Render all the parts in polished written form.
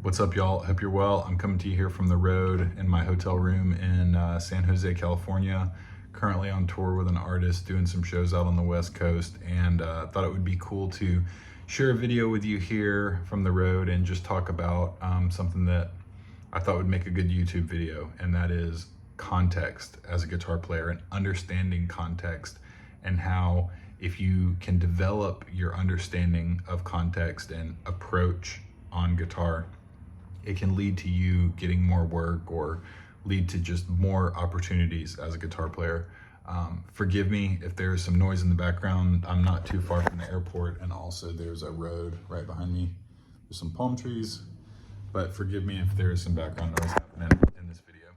What's up, y'all? Hope you're well. I'm coming to you here from the road in my hotel room in San Jose, California. Currently on tour with an artist, doing some shows out on the West Coast, and thought it would be cool to share a video with you here from the road and just talk about something that I thought would make a good YouTube video, and that is context as a guitar player and understanding context, and how if you can develop your understanding of context and approach on guitar, it can lead to you getting more work or lead to just more opportunities as a guitar player. Forgive me if there's some noise in the background. I'm not too far from the airport, and also there's a road right behind me. There's some palm trees, but forgive me if there is some background noise happening in this video.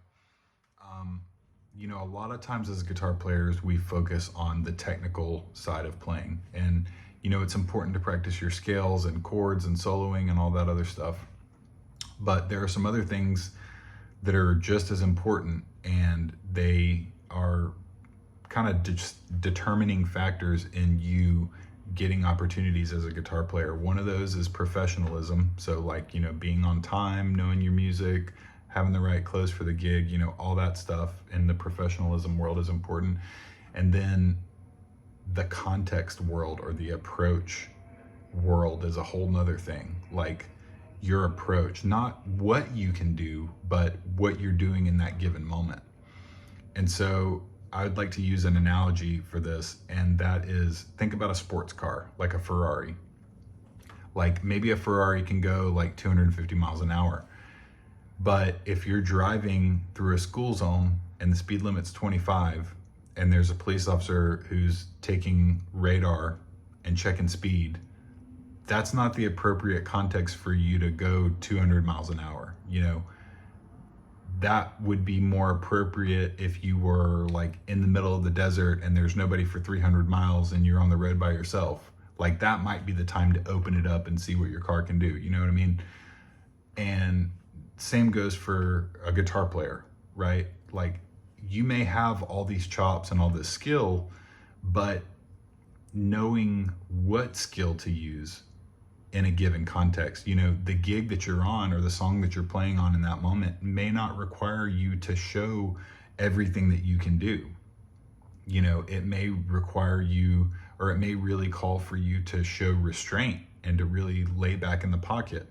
You know, a lot of times as guitar players, we focus on the technical side of playing, and you know, it's important to practice your scales and chords and soloing and all that other stuff. But there are some other things that are just as important, and they are kind of determining factors in you getting opportunities as a guitar player. One of those is professionalism. So like, you know, being on time, knowing your music, having the right clothes for the gig, you know, all that stuff in the professionalism world is important. And then the context world, or the approach world, is a whole nother thing. Like, your approach, not what you can do, but what you're doing in that given moment. And so I would like to use an analogy for this, and that is, think about a sports car, like a Ferrari. Like, maybe a Ferrari can go like 250 miles an hour, but if you're driving through a school zone and the speed limit's 25, and there's a police officer who's taking radar and checking speed, that's not the appropriate context for you to go 200 miles an hour. You know, that would be more appropriate if you were like in the middle of the desert and there's nobody for 300 miles and you're on the road by yourself. Like, that might be the time to open it up and see what your car can do. You know what I mean? And same goes for a guitar player, right? Like, you may have all these chops and all this skill, but knowing what skill to use in a given context. You know, the gig that you're on or the song that you're playing on in that moment may not require you to show everything that you can do. You know, it may require you, or it may really call for you to show restraint and to really lay back in the pocket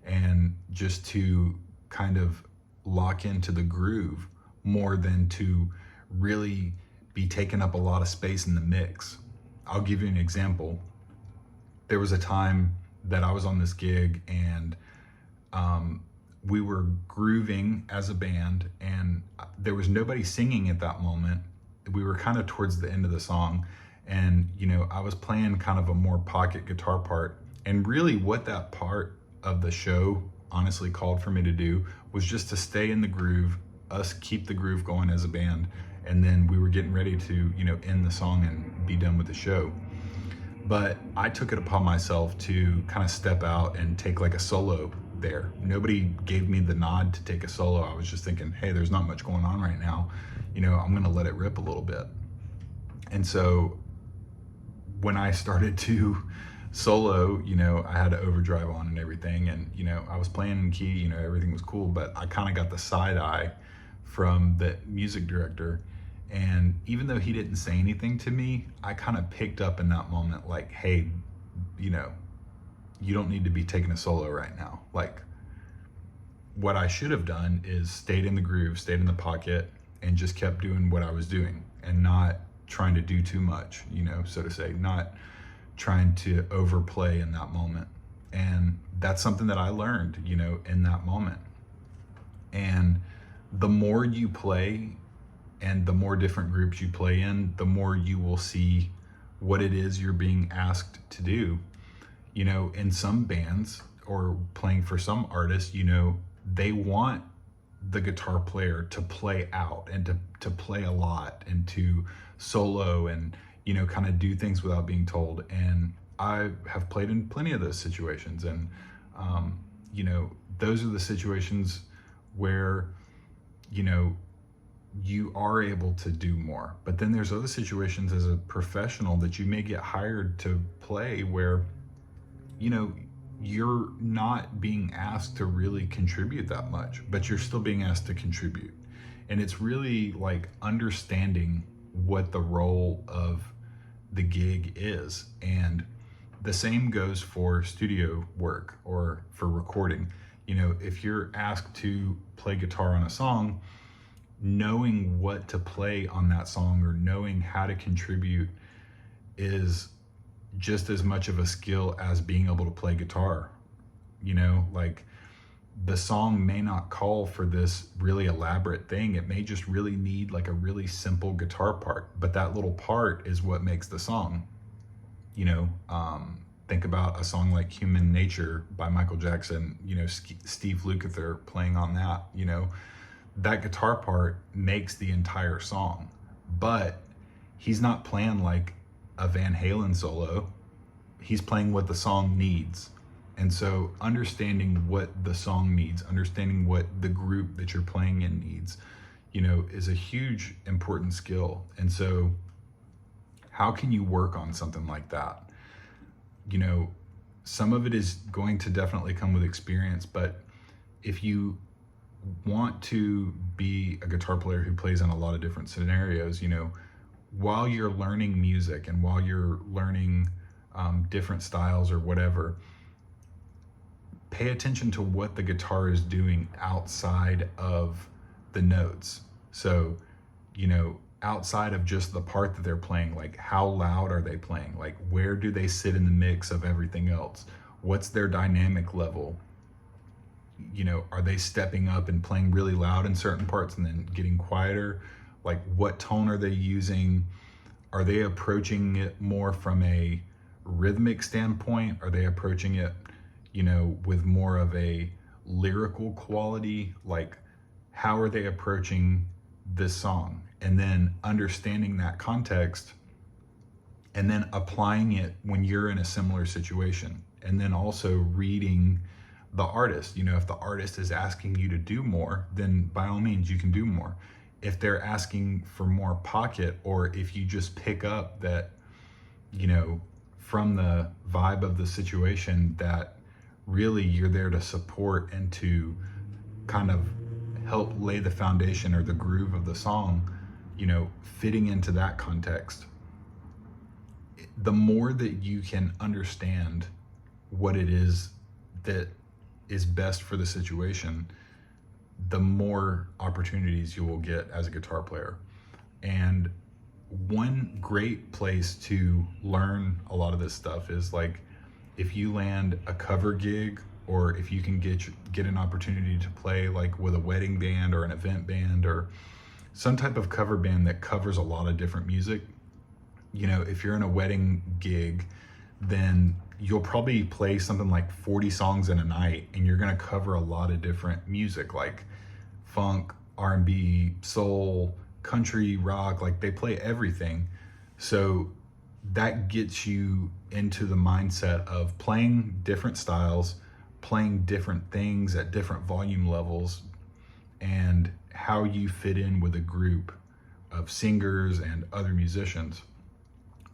and just to kind of lock into the groove more than to really be taking up a lot of space in the mix. I'll give you an example. There was a time that I was on this gig, and we were grooving as a band, and there was nobody singing at that moment. We were kind of towards the end of the song, and you know, I was playing kind of a more pocket guitar part, and really what that part of the show honestly called for me to do was just to stay in the groove, us keep the groove going as a band, and then we were getting ready to, you know, end the song and be done with the show. But I took it upon myself to kind of step out and take like a solo there. Nobody gave me the nod to take a solo. I was just thinking, hey, there's not much going on right now. You know, I'm gonna let it rip a little bit. And so when I started to solo, you know, I had to overdrive on and everything. And, you know, I was playing in key, you know, everything was cool, but I kind of got the side eye from the music director. And even though he didn't say anything to me, I kind of picked up in that moment, like, hey, you know, you don't need to be taking a solo right now. Like, what I should have done is stayed in the groove, stayed in the pocket, and just kept doing what I was doing and not trying to do too much, you know, so to say, not trying to overplay in that moment. And that's something that I learned, you know, in that moment. And the more you play, and the more different groups you play in, the more you will see what it is you're being asked to do. You know, in some bands or playing for some artists, you know, they want the guitar player to play out and to play a lot and to solo and, you know, kind of do things without being told. And I have played in plenty of those situations. And, you know, those are the situations where, you know, you are able to do more. But then there's other situations as a professional that you may get hired to play where, you know, you're not being asked to really contribute that much, but you're still being asked to contribute. And it's really like understanding what the role of the gig is. And the same goes for studio work or for recording. You know, if you're asked to play guitar on a song, knowing what to play on that song or knowing how to contribute is just as much of a skill as being able to play guitar. You know, like the song may not call for this really elaborate thing. It may just really need like a really simple guitar part, but that little part is what makes the song. You know, think about a song like Human Nature by Michael Jackson, you know, Steve Lukather playing on that, you know, that guitar part makes the entire song, but he's not playing like a Van Halen solo. He's playing what the song needs. And so understanding what the song needs, understanding what the group that you're playing in needs, you know, is a huge important skill. And so how can you work on something like that? You know, some of it is going to definitely come with experience, but if you want to be a guitar player who plays in a lot of different scenarios, you know, while you're learning music and while you're learning different styles or whatever, pay attention to what the guitar is doing outside of the notes. So, you know, outside of just the part that they're playing, like how loud are they playing? Like where do they sit in the mix of everything else? What's their dynamic level? You know, are they stepping up and playing really loud in certain parts and then getting quieter? Like what tone are they using? Are they approaching it more from a rhythmic standpoint? Are they approaching it, you know, with more of a lyrical quality? Like how are they approaching this song? And then understanding that context and then applying it when you're in a similar situation. And then also reading the artist. You know, if the artist is asking you to do more, then by all means you can do more. If they're asking for more pocket, or if you just pick up that, you know, from the vibe of the situation that really you're there to support and to kind of help lay the foundation or the groove of the song, you know, fitting into that context, the more that you can understand what it is that is best for the situation, the more opportunities you will get as a guitar player. And one great place to learn a lot of this stuff is like if you land a cover gig, or if you can get an opportunity to play like with a wedding band or an event band or some type of cover band that covers a lot of different music. You know, if you're in a wedding gig, then you'll probably play something like 40 songs in a night, and you're gonna cover a lot of different music like funk, R&B, soul, country, rock, like they play everything. So that gets you into the mindset of playing different styles, playing different things at different volume levels, and how you fit in with a group of singers and other musicians.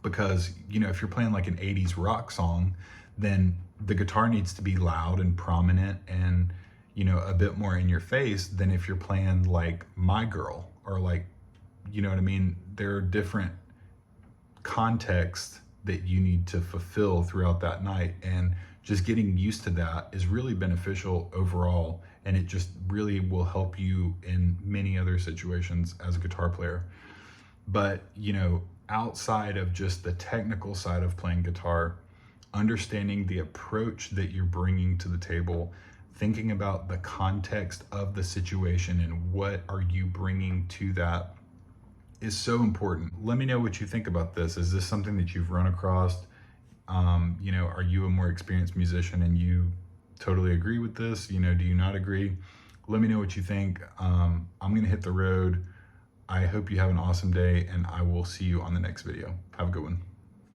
Because, you know, if you're playing like an 80s rock song, then the guitar needs to be loud and prominent and, you know, a bit more in your face than if you're playing like My Girl or like, you know what I mean? There are different contexts that you need to fulfill throughout that night, and just getting used to that is really beneficial overall, and it just really will help you in many other situations as a guitar player. But, you know, outside of just the technical side of playing guitar, understanding the approach that you're bringing to the table, thinking about the context of the situation and what are you bringing to that is so important. Let me know what you think about this. Is this something that you've run across? You know, are you a more experienced musician and you totally agree with this? You know, do you not agree? Let me know what you think. I'm gonna hit the road. I hope you have an awesome day, and I will see you on the next video. Have a good one.